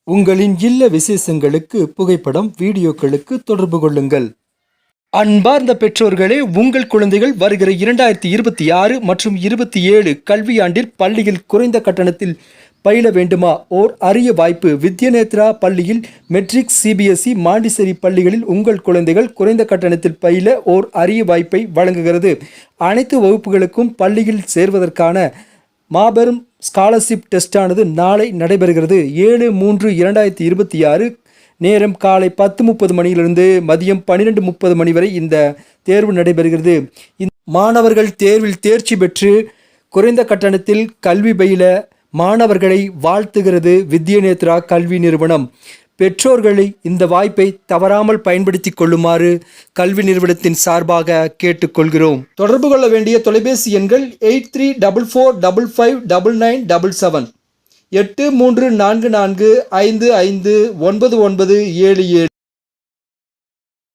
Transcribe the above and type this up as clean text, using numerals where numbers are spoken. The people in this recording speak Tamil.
உங்களின் இல்ல விசேஷங்களுக்கு புகைப்படம், வீடியோக்களுக்கு தொடர்பு கொள்ளுங்கள். அன்பார்ந்த பெற்றோர்களே, உங்கள் குழந்தைகள் வருகிற 2026 மற்றும் 27 கல்வியாண்டில் பள்ளியில் குறைந்த கட்டணத்தில் பயில வேண்டுமா? ஓர் அரிய வாய்ப்பு. வித்யாநேத்ரா பள்ளியில் மெட்ரிக், சிபிஎஸ்இ, மாண்டிசரி பள்ளிகளில் உங்கள் குழந்தைகள் குறைந்த கட்டணத்தில் பயில ஓர் அரிய வாய்ப்பை வழங்குகிறது. அனைத்து வகுப்புகளுக்கும் பள்ளியில் சேர்வதற்கான மாபெரும் ஸ்காலர்ஷிப் டெஸ்டானது நாளை நடைபெறுகிறது. 7/3/2026 நேரம் காலை 10:30 மணியிலிருந்து மதியம் 12:30 மணி வரை இந்த தேர்வு நடைபெறுகிறது. மாணவர்கள் தேர்வில் தேர்ச்சி பெற்று குறைந்த கட்டணத்தில் கல்வி பயில மாணவர்களை வாழ்த்துகிறது வித்யாநேத்ரா கல்வி நிறுவனம். பெற்றோர்களை இந்த வாய்ப்பை தவறாமல் பயன்படுத்திக் கொள்ளுமாறு கல்வி நிறுவனத்தின் சார்பாக கேட்டுக்கொள்கிறோம். தொடர்பு கொள்ள வேண்டிய தொலைபேசி எண்கள் 8344559977, 834455999977.